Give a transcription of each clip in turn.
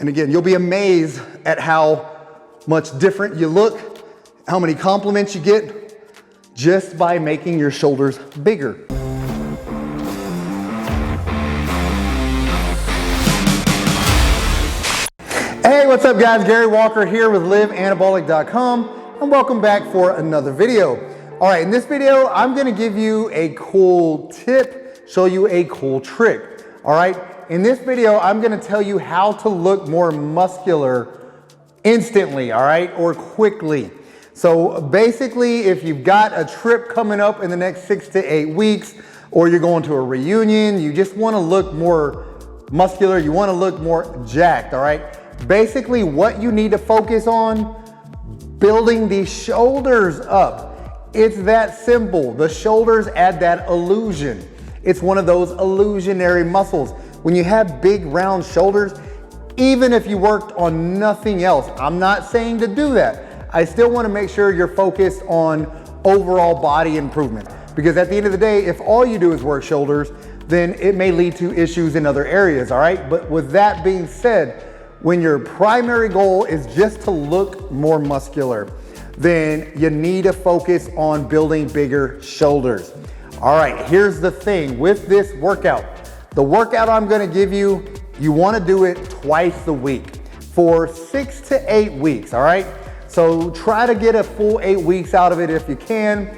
And again, you'll be amazed at how much different you look, how many compliments you get just by making your shoulders bigger. Hey, what's up guys? Gary Walker here with LiveAnabolic.com and welcome back for another video. All right, in this video, I'm gonna give you a cool tip, show you a cool trick. All right, in this video, I'm gonna tell you how to look more muscular instantly, all right, or quickly. So basically, if you've got a trip coming up in the next 6 to 8 weeks, or you're going to a reunion, you just wanna look more muscular, you wanna look more jacked, all right? Basically, what you need to focus on, building the shoulders up. It's that simple. The shoulders add that illusion. It's one of those illusionary muscles. When you have big round shoulders, even if you worked on nothing else, I'm not saying to do that. I still want to make sure you're focused on overall body improvement. Because at the end of the day, if all you do is work shoulders, then it may lead to issues in other areas, all right? But with that being said, when your primary goal is just to look more muscular, then you need to focus on building bigger shoulders. All right, here's the thing with this workout. The workout I'm gonna give you, you wanna do it twice a week for 6 to 8 weeks, all right? So try to get a full 8 weeks out of it if you can.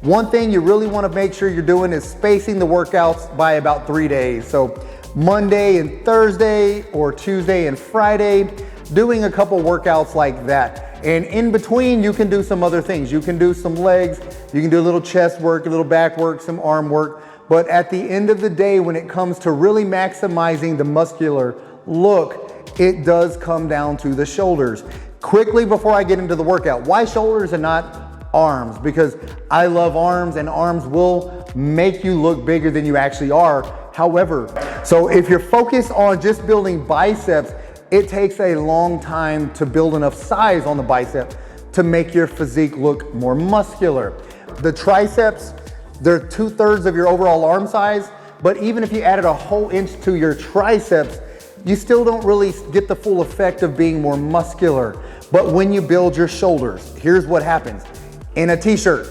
One thing you really wanna make sure you're doing is spacing the workouts by about 3 days. So Monday and Thursday or Tuesday and Friday, doing a couple workouts like that. And in between, you can do some other things. You can do some legs, you can do a little chest work, a little back work, some arm work. But at the end of the day, when it comes to really maximizing the muscular look, it does come down to the shoulders. Quickly before I get into the workout, why shoulders and not arms? Because I love arms and arms will make you look bigger than you actually are. However, so if you're focused on just building biceps, it takes a long time to build enough size on the bicep to make your physique look more muscular. The triceps, they're 2/3 of your overall arm size, but even if you added a whole inch to your triceps, you still don't really get the full effect of being more muscular. But when you build your shoulders, here's what happens. In a t-shirt,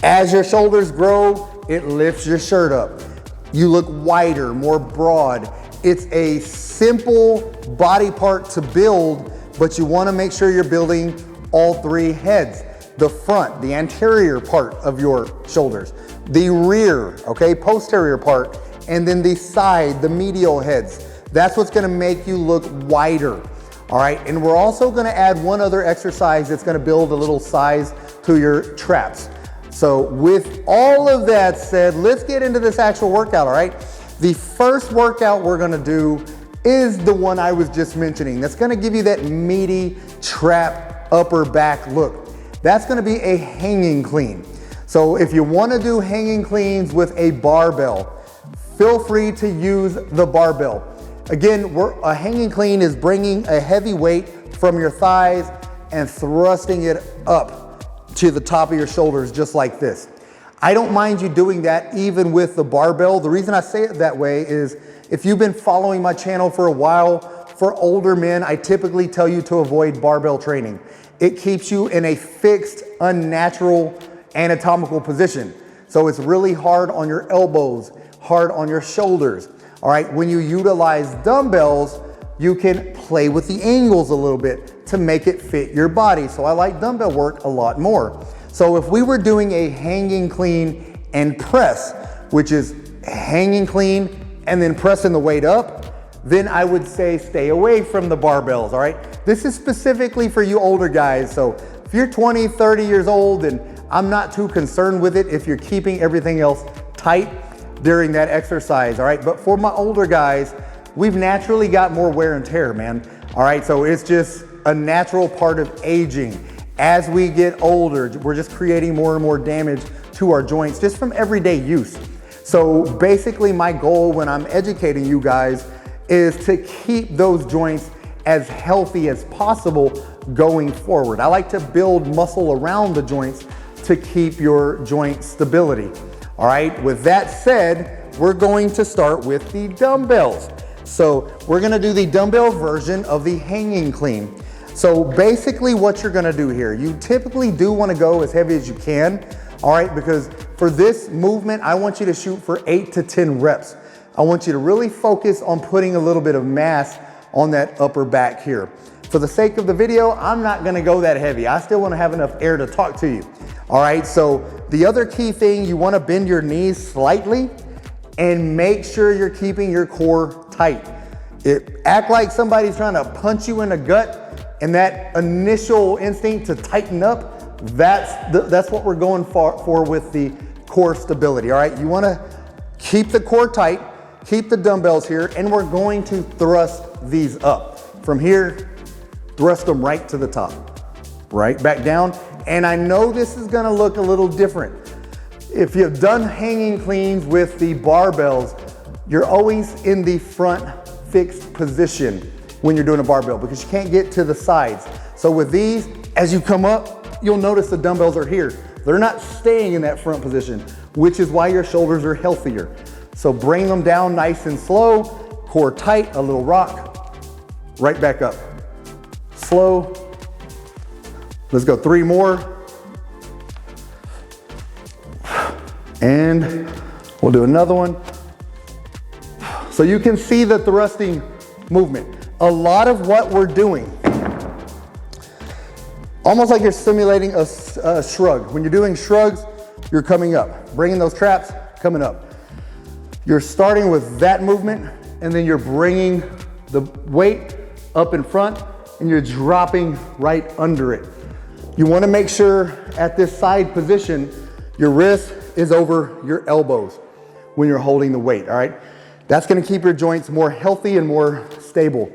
as your shoulders grow, it lifts your shirt up. You look wider, more broad. It's a simple body part to build, but you wanna make sure you're building all three heads. The front, the anterior part of your shoulders, the rear, okay, posterior part, and then the side, the medial heads. That's what's gonna make you look wider, all right? And we're also gonna add one other exercise that's gonna build a little size to your traps. So with all of that said, let's get into this actual workout, all right? The first workout we're gonna do is the one I was just mentioning. That's gonna give you that meaty trap upper back look. That's gonna be a hanging clean. So if you wanna do hanging cleans with a barbell, feel free to use the barbell. Again, a hanging clean is bringing a heavy weight from your thighs and thrusting it up to the top of your shoulders just like this. I don't mind you doing that even with the barbell. The reason I say it that way is if you've been following my channel for a while, for older men, I typically tell you to avoid barbell training. It keeps you in a fixed, unnatural, anatomical position. So it's really hard on your elbows, hard on your shoulders. All right, when you utilize dumbbells, you can play with the angles a little bit to make it fit your body. So I like dumbbell work a lot more. So if we were doing a hanging clean and press, which is hanging clean and then pressing the weight up, then I would say stay away from the barbells, all right? This is specifically for you older guys. So if you're 20, 30 years old, then I'm not too concerned with it if you're keeping everything else tight during that exercise, all right? But for my older guys, we've naturally got more wear and tear, man. All right, so it's just a natural part of aging. As we get older, we're just creating more and more damage to our joints just from everyday use. So basically my goal when I'm educating you guys is to keep those joints as healthy as possible going forward. I like to build muscle around the joints to keep your joint stability. All right, with that said, we're going to start with the dumbbells. So we're gonna do the dumbbell version of the hanging clean. So basically what you're gonna do here, you typically do wanna go as heavy as you can, all right, because for this movement, I want you to shoot for 8 to 10 reps. I want you to really focus on putting a little bit of mass on that upper back here. For the sake of the video, I'm not gonna go that heavy. I still wanna have enough air to talk to you. All right, so the other key thing, you wanna bend your knees slightly and make sure you're keeping your core tight. Act like somebody's trying to punch you in the gut, and that initial instinct to tighten up, that's what we're going for with the core stability, all right? You wanna keep the core tight, keep the dumbbells here, and we're going to thrust these up. From here, thrust them right to the top, right back down. And I know this is gonna look a little different. If you've done hanging cleans with the barbells, you're always in the front fixed position when you're doing a barbell because you can't get to the sides. So with these, as you come up, you'll notice the dumbbells are here. They're not staying in that front position, which is why your shoulders are healthier. So bring them down nice and slow, core tight, a little rock, right back up. Slow. Let's go 3 more. And we'll do another one. So you can see the thrusting movement. A lot of what we're doing, almost like you're simulating a shrug. When you're doing shrugs, you're coming up. Bringing those traps, coming up. You're starting with that movement, and then you're bringing the weight up in front, and you're dropping right under it. You wanna make sure at this side position, your wrist is over your elbows when you're holding the weight, all right? That's gonna keep your joints more healthy and more stable.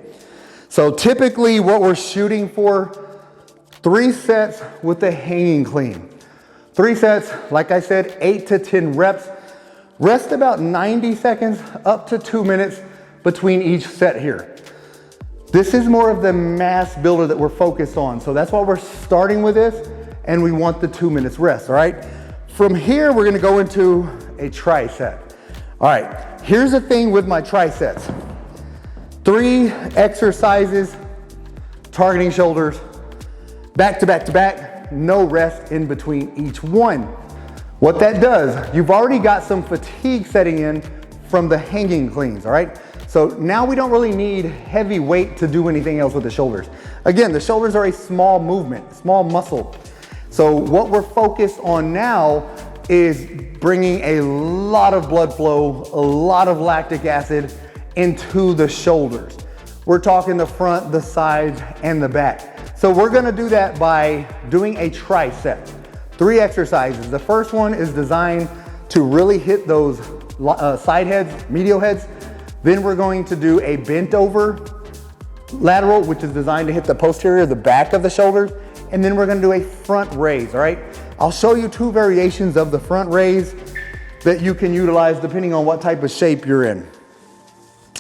So typically what we're shooting for, 3 sets with the hanging clean. 3 sets, like I said, 8 to 10 reps. Rest about 90 seconds up to 2 minutes between each set here. This is more of the mass builder that we're focused on. So that's why we're starting with this, and we want the 2 minutes rest, all right? From here, we're gonna go into a tricep. All right, here's the thing with my triceps. 3 exercises, targeting shoulders, back to back to back, no rest in between each one. What that does, you've already got some fatigue setting in from the hanging cleans, all right? So now we don't really need heavy weight to do anything else with the shoulders. Again, the shoulders are a small movement, small muscle. So what we're focused on now is bringing a lot of blood flow, a lot of lactic acid into the shoulders. We're talking the front, the sides, and the back. So we're gonna do that by doing a tricep. 3 exercises. The first one is designed to really hit those side heads, medial heads. Then we're going to do a bent over lateral, which is designed to hit the posterior, the back of the shoulders. And then we're gonna do a front raise, all right? I'll show you 2 variations of the front raise that you can utilize depending on what type of shape you're in.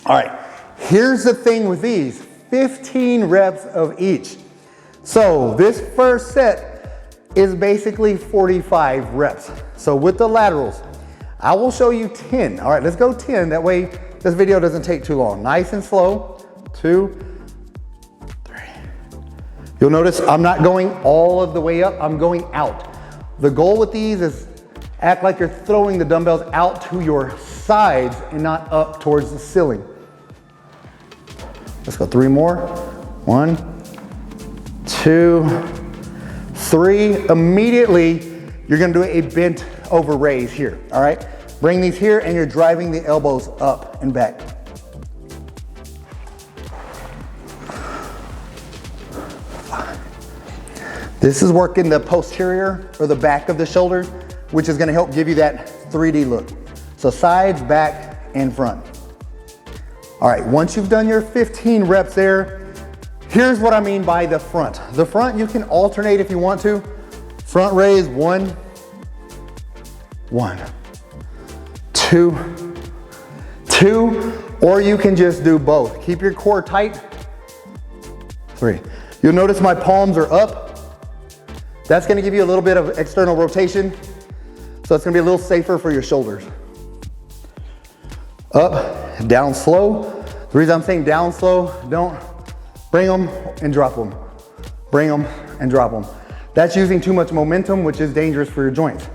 All right, here's the thing with these, 15 reps of each. So this first set is basically 45 reps. So with the laterals, I will show you 10. All right, let's go 10. That way this video doesn't take too long. Nice and slow. 2, 3. You'll notice I'm not going all of the way up, I'm going out. The goal with these is act like you're throwing the dumbbells out to your sides and not up towards the ceiling. Let's go 3 more. 1, 2, 3. Immediately, you're gonna do a bent over raise here, all right? Bring these here and you're driving the elbows up and back. This is working the posterior or the back of the shoulders, which is gonna help give you that 3D look. So sides, back, and front. All right, once you've done your 15 reps there, here's what I mean by the front. The front, you can alternate if you want to. Front raise, 1, 1, 2, 2, or you can just do both. Keep your core tight. 3. You'll notice my palms are up. That's gonna give you a little bit of external rotation, so it's gonna be a little safer for your shoulders. Up, down slow. The reason I'm saying down slow, don't bring them and drop them. Bring them and drop them. That's using too much momentum, which is dangerous for your joints.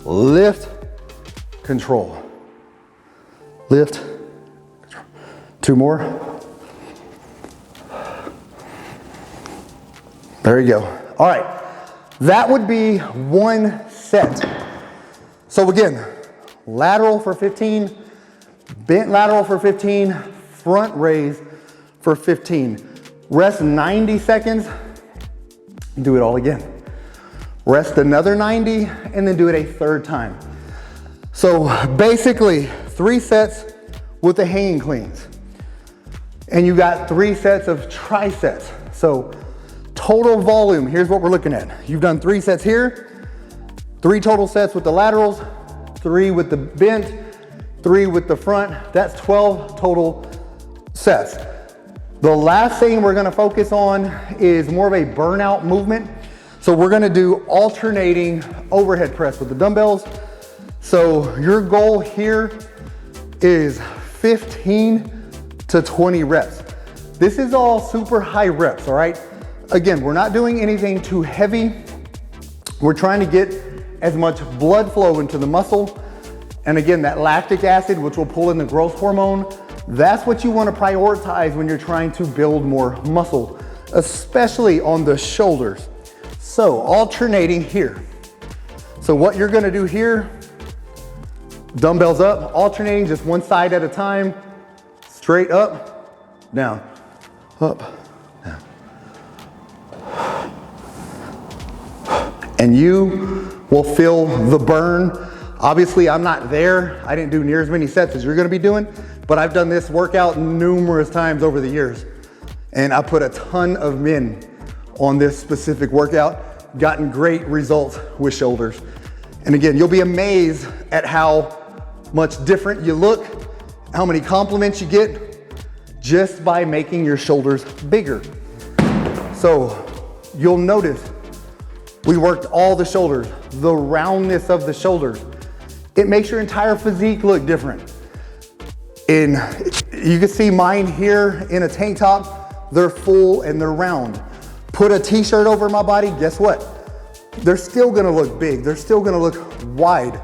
Lift, control. Lift, control. 2 more. There you go. All right, that would be 1 set. So again, lateral for 15, bent lateral for 15, front raise for 15. Rest 90 seconds, do it all again. Rest another 90, and then do it a 3rd time. So basically, 3 sets with the hanging cleans. And you got 3 sets of triceps. So total volume, here's what we're looking at. You've done 3 sets here, 3 total sets with the laterals, 3 with the bent, 3 with the front. That's 12 total sets. The last thing we're gonna focus on is more of a burnout movement. So we're gonna do alternating overhead press with the dumbbells. So your goal here is 15 to 20 reps. This is all super high reps, all right? Again, we're not doing anything too heavy. We're trying to get as much blood flow into the muscle. And again, that lactic acid, which will pull in the growth hormone, that's what you want to prioritize when you're trying to build more muscle, especially on the shoulders. So alternating here. So what you're going to do here, dumbbells up, alternating just one side at a time, straight up, down, up, down. And you will feel the burn. Obviously, I'm not there. I didn't do near as many sets as you're gonna be doing, but I've done this workout numerous times over the years. And I put a ton of men on this specific workout, gotten great results with shoulders. And again, you'll be amazed at how much different you look, how many compliments you get just by making your shoulders bigger. So you'll notice we worked all the shoulders, the roundness of the shoulders. It makes your entire physique look different. And you can see mine here in a tank top, they're full and they're round. Put a t-shirt over my body, guess what? They're still gonna look big, they're still gonna look wide.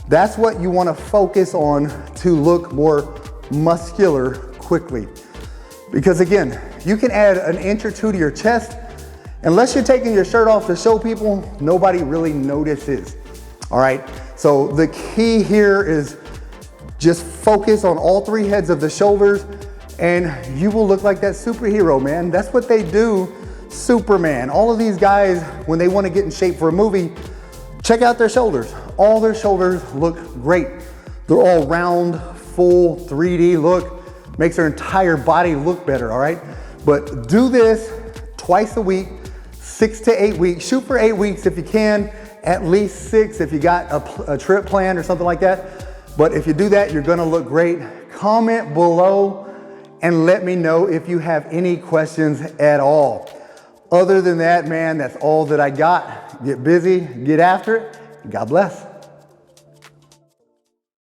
That's what you wanna focus on to look more muscular quickly. Because again, you can add an inch or 2 to your chest. Unless you're taking your shirt off to show people, nobody really notices, all right? So the key here is just focus on all 3 heads of the shoulders and you will look like that superhero, man. That's what they do, Superman. All of these guys, when they wanna get in shape for a movie, check out their shoulders. All their shoulders look great. They're all round, full, 3D look, makes their entire body look better, all right? But do this twice a week, 6 to 8 weeks. Shoot for 8 weeks if you can, at least 6 if you got a trip planned or something like that. But if you do that, you're gonna look great. Comment below and let me know if you have any questions at all. Other than that, man, that's all that I got. Get busy, get after it. God bless.